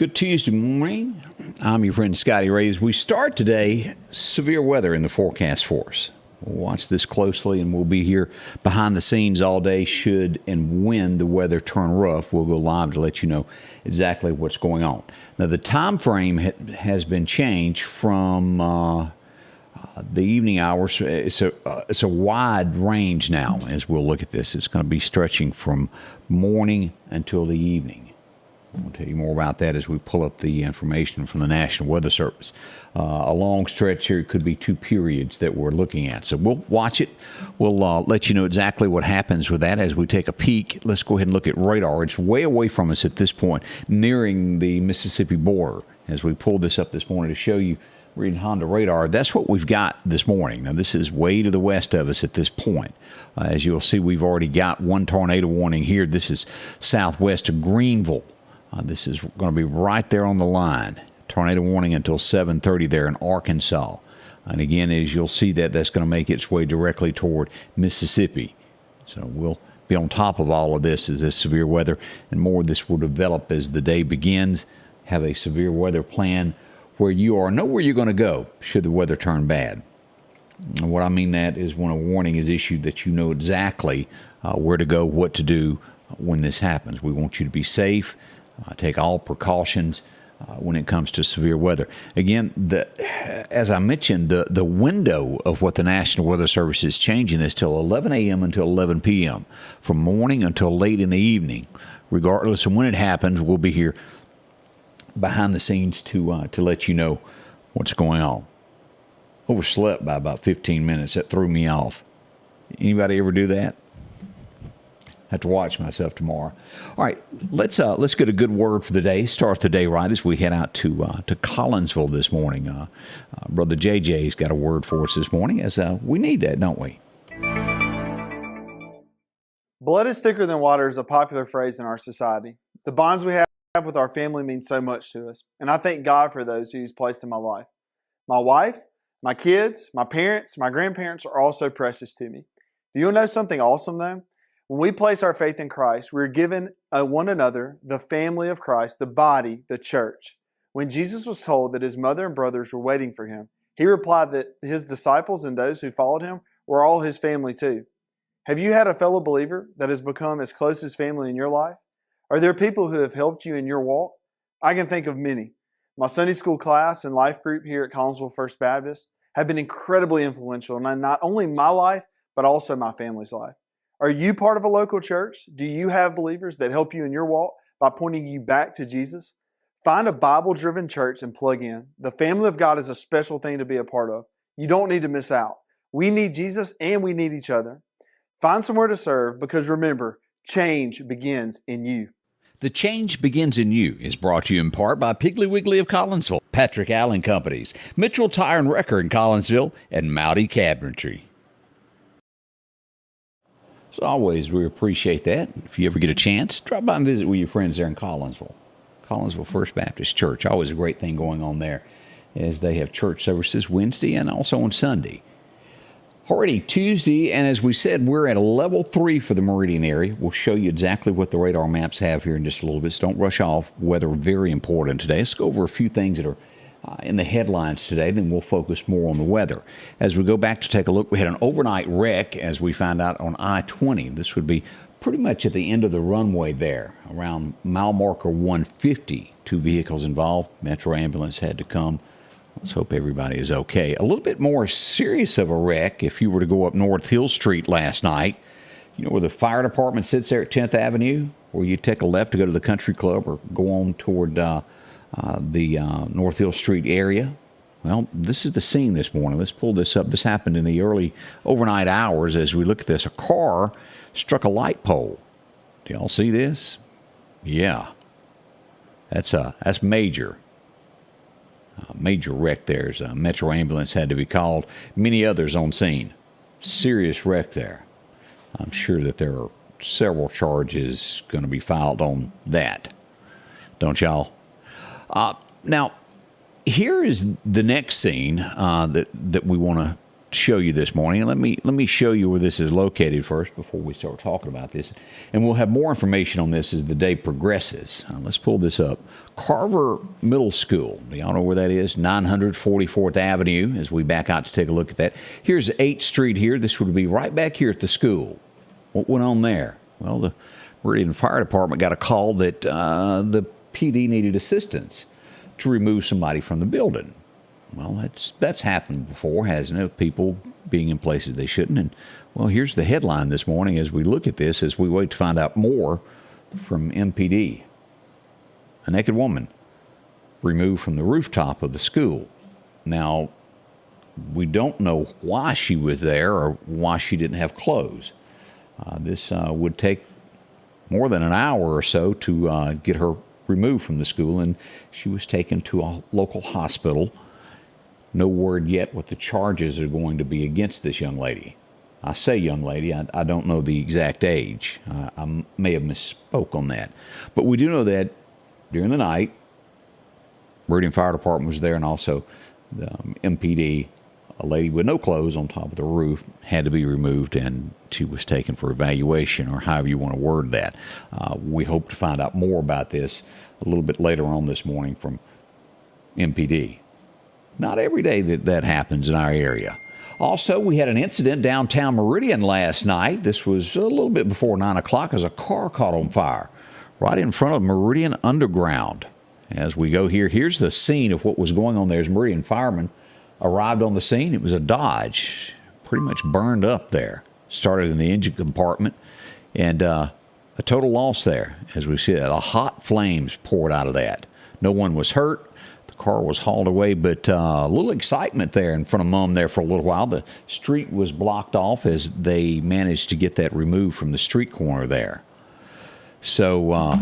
Good Tuesday morning. I'm your friend Scotty Ray. As we start today, severe weather in the forecast for us. We'll watch this closely, and we'll be here behind the scenes all day should and when the weather turn rough. We'll go live to let you know exactly what's going on. Now, the time frame has been changed from the evening hours. It's a wide range now as we'll look at this. It's going to be stretching from morning until the evening. We'll tell you more about that as we pull up the information from the National Weather Service. A long stretch here could be 2 periods that we're looking at. So we'll watch it. We'll let you know exactly what happens with that as we take a peek. Let's go ahead and look at radar. It's way away from us at this point, nearing the Mississippi border. As we pulled this up this morning to show you, reading Honda radar, that's what we've got this morning. Now, this is way to the west of us at this point. As you'll see, we've already got one tornado warning here. This is southwest of Greenville. This is going to be right there on the line. Tornado warning until 7:30 there in Arkansas. And again, as you'll see, that's going to make its way directly toward Mississippi. So we'll be on top of all of this as this severe weather, and more of this will develop as the day begins. Have a severe weather plan where you are, know where you're going to go should the weather turn bad. And what I mean that is when a warning is issued that you know exactly where to go, what to do when this happens. We want you to be safe. Take all precautions when it comes to severe weather. Again, as I mentioned, the window of what the National Weather Service is changing this till 11 a.m. until 11 p.m., from morning until late in the evening. Regardless of when it happens, we'll be here behind the scenes to let you know what's going on. Overslept by about 15 minutes. That threw me off. Anybody ever do that? Have to watch myself tomorrow. All right, let's get a good word for the day. Start the day right as we head out to Collinsville this morning. Brother JJ's got a word for us this morning, as we need that, don't we? Blood is thicker than water is a popular phrase in our society. The bonds we have with our family mean so much to us, and I thank God for those who He's placed in my life. My wife, my kids, my parents, my grandparents are all so precious to me. Do you know something awesome though? When we place our faith in Christ, we're given one another, the family of Christ, the body, the church. When Jesus was told that His mother and brothers were waiting for Him, He replied that His disciples and those who followed Him were all His family too. Have you had a fellow believer that has become as close as family in your life? Are there people who have helped you in your walk? I can think of many. My Sunday school class and life group here at Collinsville First Baptist have been incredibly influential in not only my life, but also my family's life. Are you part of a local church? Do you have believers that help you in your walk by pointing you back to Jesus? Find a Bible-driven church and plug in. The family of God is a special thing to be a part of. You don't need to miss out. We need Jesus and we need each other. Find somewhere to serve because remember, change begins in you. The Change Begins in You is brought to you in part by Piggly Wiggly of Collinsville, Patrick Allen Companies, Mitchell Tire and Wrecker in Collinsville, and Mowdy Cabinetry. As always, we appreciate that. If you ever get a chance, drop by and visit with your friends there in Collinsville. Collinsville First Baptist Church. Always a great thing going on there as they have church services Wednesday and also on Sunday. Already Tuesday, and as we said, we're at a level 3 for the Meridian area. We'll show you exactly what the radar maps have here in just a little bit. So don't rush off. Weather very important today. Let's go over a few things that are in the headlines today, then we'll focus more on the weather. As we go back to take a look, we had an overnight wreck, as we found out, on I-20. This would be pretty much at the end of the runway there, around mile marker 150. 2 vehicles involved. Metro ambulance had to come. Let's hope everybody is okay. A little bit more serious of a wreck if you were to go up North Hill Street last night. You know where the fire department sits there at 10th Avenue, where you take a left to go to the country club or go on toward the North Hill Street area. Well, this is the scene this morning. Let's pull this up. This happened in the early overnight hours. As we look at this, a car struck a light pole. Do y'all see this? Yeah. That's major. Major wreck there. A Metro ambulance had to be called. Many others on scene. Serious wreck there. I'm sure that there are several charges going to be filed on that. Don't y'all? Now, here is the next scene that we want to show you this morning. Let me show you where this is located first before we start talking about this. And we'll have more information on this as the day progresses. Let's pull this up. Carver Middle School. Do y'all know where that is? 944th Avenue, as we back out to take a look at that. Here's 8th Street here. This would be right back here at the school. What went on there? Well, the Meridian Fire Department got a call that the PD needed assistance to remove somebody from the building. Well, that's happened before, hasn't it? People being in places they shouldn't. And, well, here's the headline this morning as we look at this, as we wait to find out more from MPD. A naked woman removed from the rooftop of the school. Now, we don't know why she was there or why she didn't have clothes. This would take more than an hour or so to get her removed from the school, and she was taken to a local hospital. No word yet what the charges are going to be against this young lady. I say young lady, I don't know the exact age. I may have misspoke on that. But we do know that during the night, Meridian Fire Department was there, and also the MPD. A lady with no clothes on top of the roof had to be removed, and she was taken for evaluation, or however you want to word that. We hope to find out more about this a little bit later on this morning from MPD. Not every day that happens in our area. Also, we had an incident downtown Meridian last night. This was a little bit before 9 o'clock as a car caught on fire right in front of Meridian Underground. As we go here, here's the scene of what was going on there as Meridian firemen arrived on the scene. It was a Dodge, pretty much burned up there. Started in the engine compartment, and a total loss there. As we see that, the hot flames poured out of that. No one was hurt. Car was hauled away, but a little excitement there in front of Mom there for a little while. The street was blocked off as they managed to get that removed from the street corner there. So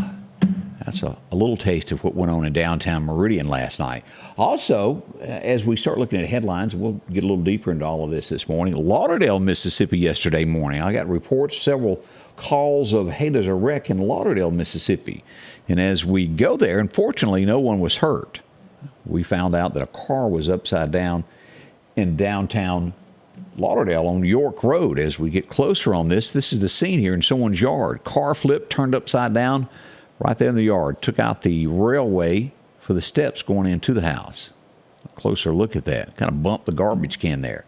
that's a little taste of what went on in downtown Meridian last night. Also, as we start looking at headlines, we'll get a little deeper into all of this morning. Lauderdale, Mississippi yesterday morning. I got reports, several calls of, hey, there's a wreck in Lauderdale, Mississippi. And as we go there, unfortunately, no one was hurt. We found out that a car was upside down in downtown Lauderdale on York Road. As we get closer on this is the scene here in someone's yard. Car flipped, turned upside down right there in the yard. Took out the railway for the steps going into the house. A closer look at that. Kind of bumped the garbage can there.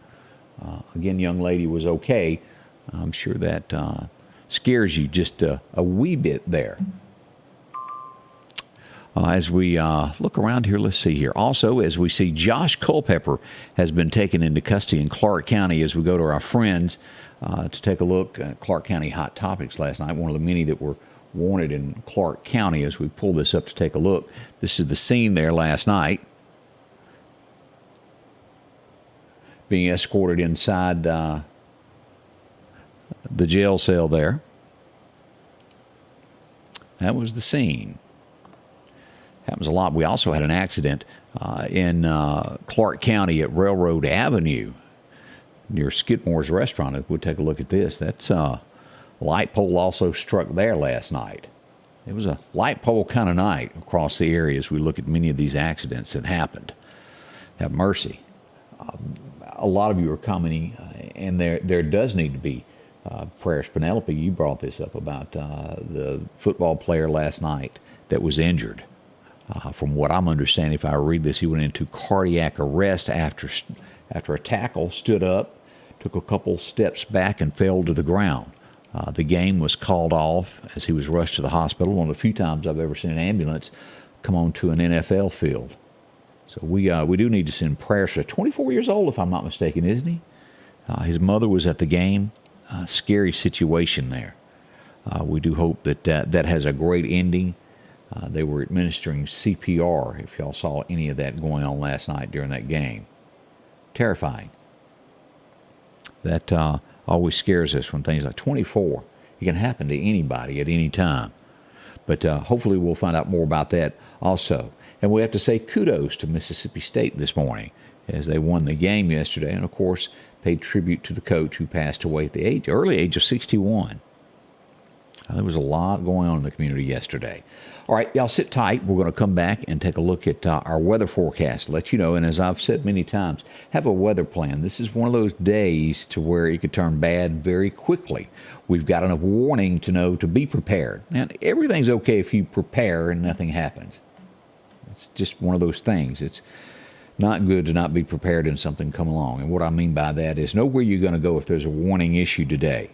Again, young lady was okay. I'm sure that scares you just a wee bit there. As we look around here, let's see here. Also, as we see, Josh Culpepper has been taken into custody in Clark County. As we go to our friends to take a look at Clark County Hot Topics last night, one of the many that were wanted in Clark County. As we pull this up to take a look, this is the scene there last night. Being escorted inside the jail cell there. That was the scene. Happens a lot. We also had an accident in Clark County at Railroad Avenue near Skidmore's restaurant. We'll take a look at this. That's a light pole also struck there last night. It was a light pole kind of night across the area as we look at many of these accidents that happened. Have mercy. A lot of you are commenting, and there does need to be prayers. Penelope, you brought this up about the football player last night that was injured. From what I'm understanding, if I read this, he went into cardiac arrest after a tackle, stood up, took a couple steps back, and fell to the ground. The game was called off as he was rushed to the hospital. One of the few times I've ever seen an ambulance come onto an NFL field. So we do need to send prayers for 24 years old, if I'm not mistaken, isn't he? His mother was at the game. Scary situation there. We do hope that has a great ending. They were administering CPR, if y'all saw any of that going on last night during that game. Terrifying. That always scares us when things like 24. It can happen to anybody at any time. But hopefully we'll find out more about that also. And we have to say kudos to Mississippi State this morning as they won the game yesterday and, of course, paid tribute to the coach who passed away at the early age of 61. There was a lot going on in the community yesterday. All right, y'all sit tight. We're going to come back and take a look at our weather forecast, let you know. And as I've said many times, have a weather plan. This is one of those days to where it could turn bad very quickly. We've got enough warning to know to be prepared. Now, everything's okay if you prepare and nothing happens. It's just one of those things. It's not good to not be prepared and something come along. And what I mean by that is know where you're going to go if there's a warning issue today.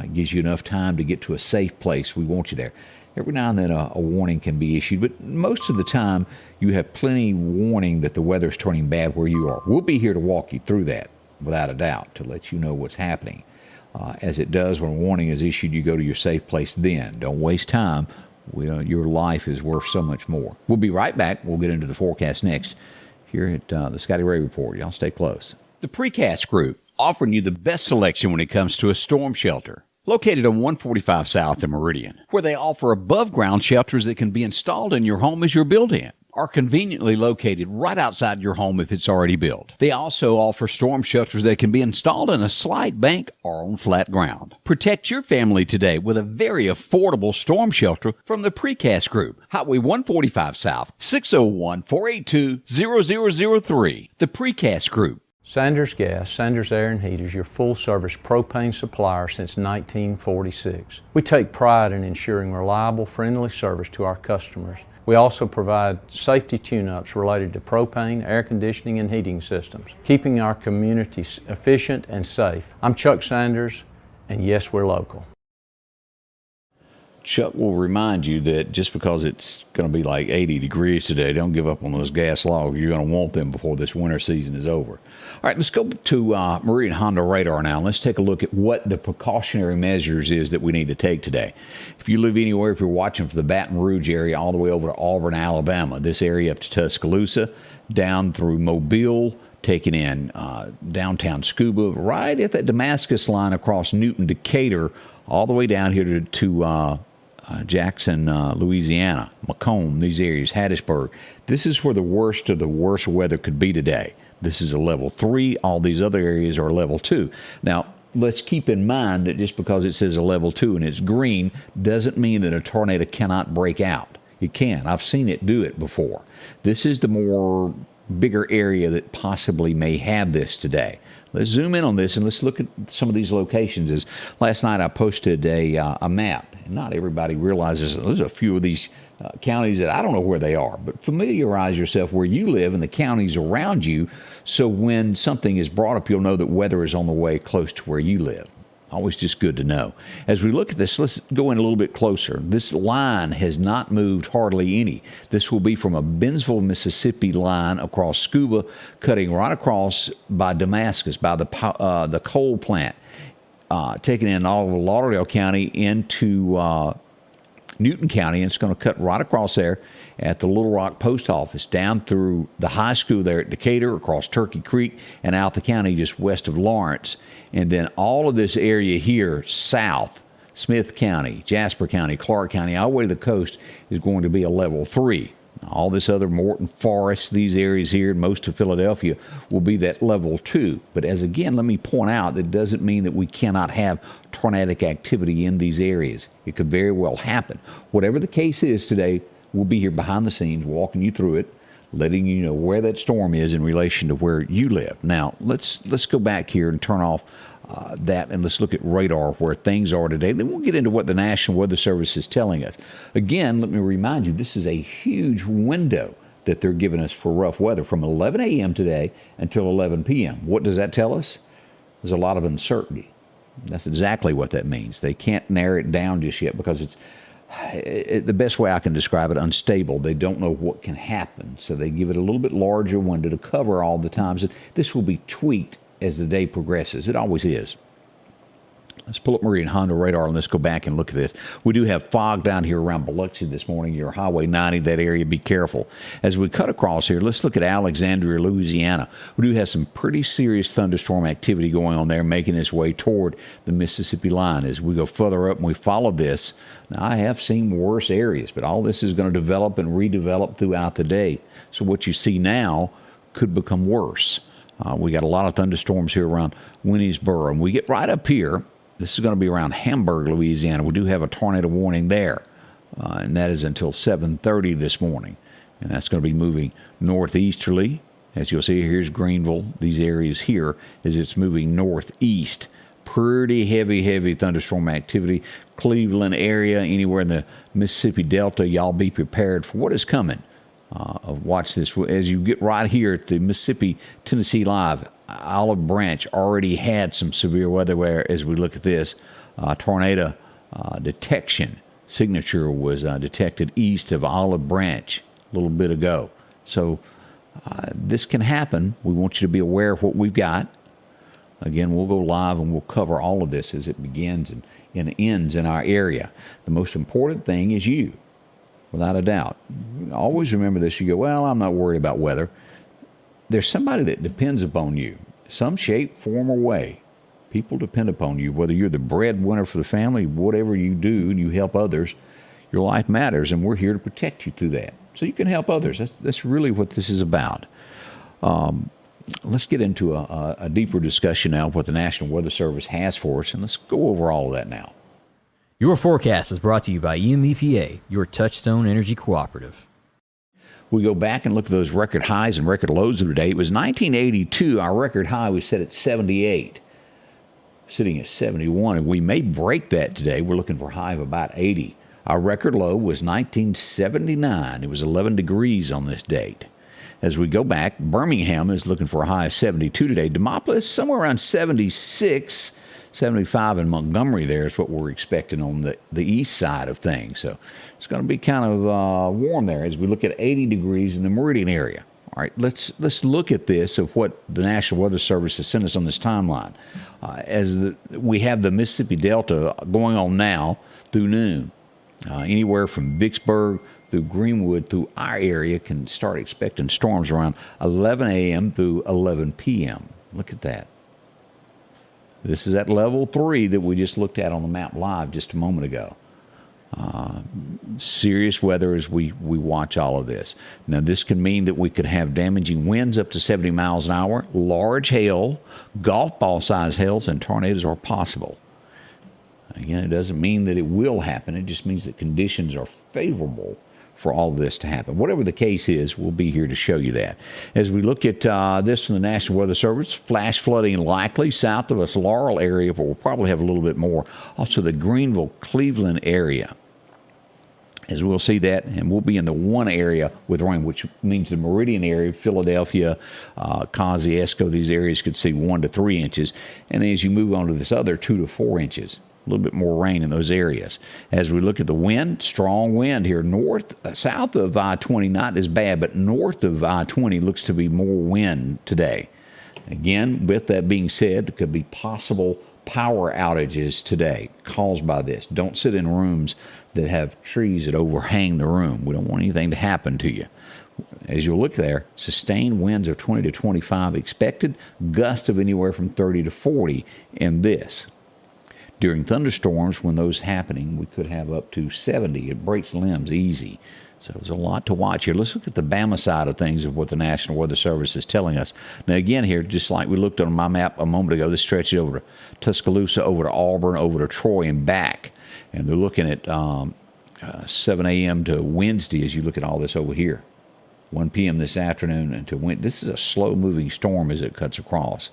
It gives you enough time to get to a safe place. We want you there. Every now and then a warning can be issued, but most of the time you have plenty warning that the weather's turning bad where you are. We'll be here to walk you through that without a doubt to let you know what's happening. As it does when a warning is issued, you go to your safe place then. Don't waste time. Your life is worth so much more. We'll be right back. We'll get into the forecast next here at the Scotty Ray Report. Y'all stay close. The Precast Group, offering you the best selection when it comes to a storm shelter. Located on 145 South in Meridian, where they offer above-ground shelters that can be installed in your home as you're built-in, are conveniently located right outside your home if it's already built. They also offer storm shelters that can be installed in a slight bank or on flat ground. Protect your family today with a very affordable storm shelter from the Precast Group. Highway 145 South, 601-482-0003. The Precast Group. Sanders Gas, Sanders Air and Heat is your full-service propane supplier since 1946. We take pride in ensuring reliable, friendly service to our customers. We also provide safety tune-ups related to propane, air conditioning, and heating systems, keeping our community efficient and safe. I'm Chuck Sanders, and yes, we're local. Chuck will remind you that just because it's going to be like 80 degrees today, don't give up on those gas logs. You're going to want them before this winter season is over. All right, let's go to Meridian Honda radar now. Let's take a look at what the precautionary measures is that we need to take today. If you live anywhere, if you're watching from the Baton Rouge area all the way over to Auburn, Alabama, this area up to Tuscaloosa, down through Mobile, taking in downtown Scuba, right at that Damascus line across Newton, Decatur, all the way down here to Jackson, Louisiana, Macomb, these areas, Hattiesburg. This is where the worst of the worst weather could be today. This is a level 3. All these other areas are level 2. Now, let's keep in mind that just because it says a level 2 and it's green doesn't mean that a tornado cannot break out. It can. I've seen it do it before. This is the more bigger area that possibly may have this today. Let's zoom in on this and let's look at some of these locations. As last night I posted a map. Not everybody realizes there's a few of these counties that I don't know where they are, but familiarize yourself where you live and the counties around you, so when something is brought up, you'll know that weather is on the way close to where you live. Always just good to know. As we look at this, let's go in a little bit closer. This line has not moved hardly any. This will be from a Bentonville, Mississippi line across Scuba, cutting right across by Damascus, by the coal plant. Taking in all of Lauderdale County into Newton County, and it's going to cut right across there at the Little Rock Post Office, down through the high school there at Decatur, across Turkey Creek, and out the county just west of Lawrence. And then all of this area here south, Smith County, Jasper County, Clark County, all the way to the coast, is going to be a level 3. All this other Morton Forest, these areas here, and most of Philadelphia will be that level 2. But as again, let me point out, that doesn't mean that we cannot have tornadic activity in these areas. It could very well happen. Whatever the case is today, we'll be here behind the scenes, walking you through it, letting you know where that storm is in relation to where you live. Now, let's go back here and turn off that, and let's look at radar where things are today. Then we'll get into what the National Weather Service is telling us. Again, let me remind you, this is a huge window that they're giving us for rough weather from 11 a.m. today until 11 p.m. What does that tell us? There's a lot of uncertainty. That's exactly what that means. They can't narrow it down just yet because it's the best way I can describe it, unstable. They don't know what can happen, so they give it a little bit larger window to cover all the times. This will be tweaked as the day progresses. It always is. Let's pull up Meridian Honda radar and let's go back and look at this. We do have fog down here around Biloxi this morning. Your Highway 90, that area, be careful. As we cut across here, let's look at Alexandria, Louisiana. We do have some pretty serious thunderstorm activity going on there, making its way toward the Mississippi line. As we go further up and we follow this, now I have seen worse areas, but all this is going to develop and redevelop throughout the day. So what you see now could become worse. We got a lot of thunderstorms here around Winnesboro, and we get right up here. This is going to be around Hamburg, Louisiana. We do have a tornado warning there. and that is until 7:30 this morning. And that's going to be moving northeasterly. As you'll see, here's Greenville. These areas here as it's moving northeast. Pretty heavy thunderstorm activity. Cleveland area, anywhere in the Mississippi Delta, y'all be prepared for what is coming. Watch this. As you get right here at the Mississippi-Tennessee Live, Olive Branch already had some severe weather where, as we look at this, tornado detection signature was detected east of Olive Branch a little bit ago. So this can happen. We want you to be aware of what we've got. Again, we'll go live and we'll cover all of this as it begins and ends in our area. The most important thing is you, without a doubt. Always remember this. You go, well, I'm not worried about weather. There's somebody that depends upon you, some shape, form, or way. People depend upon you, whether you're the breadwinner for the family, whatever you do, and you help others, your life matters, and we're here to protect you through that. So you can help others. That's really what this is about. Let's get into a deeper discussion now of what the National Weather Service has for us, and let's go over all of that now. Your forecast is brought to you by EMEPA, your Touchstone Energy Cooperative. We go back and look at those record highs and record lows of the day. It was 1982. Our record high was set at 78, sitting at 71, and we may break that today. We're looking for a high of about 80. Our record low was 1979. It was 11 degrees on this date. As we go back, Birmingham is looking for a high of 72 today. Demopolis, somewhere around 76, 75 in Montgomery there is what we're expecting on the east side of things. So it's going to be kind of warm there as we look at 80 degrees in the Meridian area. All right, let's look at this of what the National Weather Service has sent us on this timeline. We have the Mississippi Delta going on now through noon. Anywhere from Vicksburg through Greenwood through our area can start expecting storms around 11 a.m. through 11 p.m. Look at that. This is at level 3 that we just looked at on the map live just a moment ago. Serious weather as we watch all of this. Now, this can mean that we could have damaging winds up to 70 miles an hour, large hail, golf ball size hails, and tornadoes are possible. Again, it doesn't mean that it will happen. It just means that conditions are favorable for all of this to happen. Whatever the case is, we'll be here to show you that. As we look at this from the National Weather Service, flash flooding likely south of us, Laurel area, but we'll probably have a little bit more. Also the Greenville, Cleveland area. As we'll see that, and we'll be in the one area with rain, which means the Meridian area, Philadelphia, Kosciuszko, these areas could see 1 to 3 inches. And as you move on to this other, 2 to 4 inches. A little bit more rain in those areas. As we look at the wind, strong wind here south of I-20, not as bad, but north of I-20 looks to be more wind today. Again, with that being said, there could be possible power outages today caused by this. Don't sit in rooms that have trees that overhang the room. We don't want anything to happen to you. As you look there, sustained winds of 20 to 25 expected, gusts of anywhere from 30 to 40 in this. During thunderstorms, when those happening, we could have up to 70. It breaks limbs easy. So there's a lot to watch here. Let's look at the Bama side of things of what the National Weather Service is telling us. Now, again here, just like we looked on my map a moment ago, this stretches over to Tuscaloosa, over to Auburn, over to Troy, and back. And they're looking at 7 a.m. to Wednesday as you look at all this over here. 1 p.m. this afternoon into Wednesday. This is a slow-moving storm as it cuts across.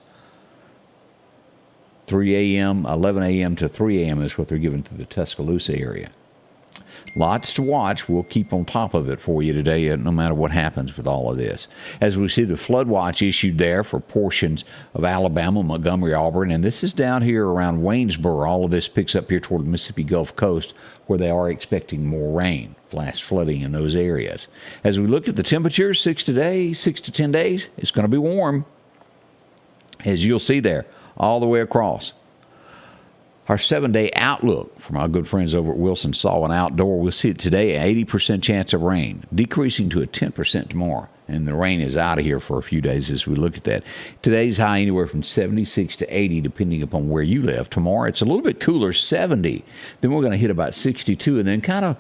3 a.m., 11 a.m. to 3 a.m. is what they're giving to the Tuscaloosa area. Lots to watch. We'll keep on top of it for you today, no matter what happens with all of this. As we see the flood watch issued there for portions of Alabama, Montgomery, Auburn, and this is down here around Waynesboro. All of this picks up here toward the Mississippi Gulf Coast where they are expecting more rain, flash flooding in those areas. As we look at the temperatures, 6 to 10 days, it's going to be warm, as you'll see there, all the way across. Our 7-day outlook from our good friends over at Wilson Saw and Outdoor, we'll see it today, an 80% chance of rain, decreasing to a 10% tomorrow. And the rain is out of here for a few days as we look at that. Today's high anywhere from 76 to 80, depending upon where you live. Tomorrow, it's a little bit cooler, 70. Then we're going to hit about 62 and then kind of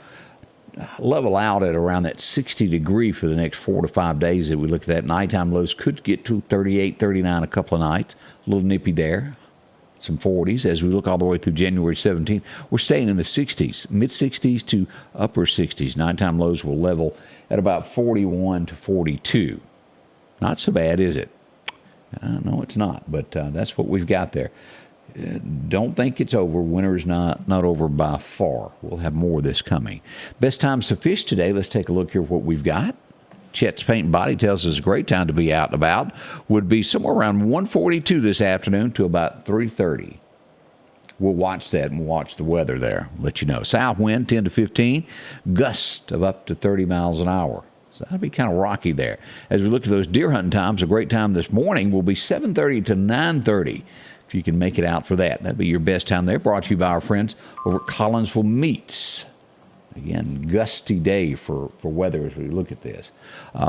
level out at around that 60 degree for the next 4 to 5 days that we look at that. Nighttime lows could get to 38, 39 a couple of nights. A little nippy there. some 40s. As we look all the way through January 17th, we're staying in the 60s, mid-60s to upper 60s. Nighttime lows will level at about 41 to 42. Not so bad, is it? No, it's not, but that's what we've got there. Don't think it's over. Winter is not over by far. We'll have more of this coming. Best times to fish today. Let's take a look here at what we've got. Chet's Paint and Body tells us a great time to be out and about would be somewhere around 1:42 this afternoon to about 3:30. We'll watch that and watch the weather there. Let you know. South wind 10 to 15, gusts of up to 30 miles an hour. So that'll be kind of rocky there. As we look at those deer hunting times, a great time this morning will be 7:30 to 9:30. If you can make it out for that, that'd be your best time there. Brought to you by our friends over at Collinsville Meats. Again, gusty day for weather as we look at this.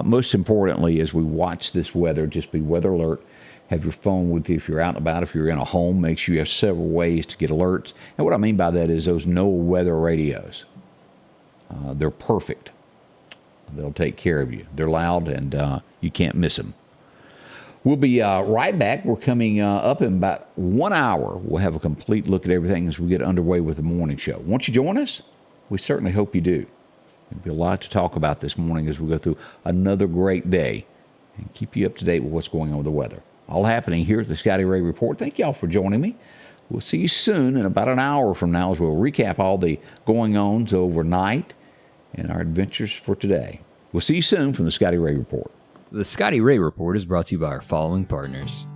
Most importantly, as we watch this weather, just be weather alert. Have your phone with you if you're out and about. If you're in a home, make sure you have several ways to get alerts. And what I mean by that is those no weather radios. They're perfect. They'll take care of you. They're loud, and you can't miss them. We'll be right back. We're coming up in about 1 hour. We'll have a complete look at everything as we get underway with the morning show. Won't you join us? We certainly hope you do. There'll be a lot to talk about this morning as we go through another great day and keep you up to date with what's going on with the weather. All happening here at the Scotty Ray Report. Thank y'all for joining me. We'll see you soon in about an hour from now as we'll recap all the going-ons overnight and our adventures for today. We'll see you soon from the Scotty Ray Report. The Scotty Ray Report is brought to you by our following partners: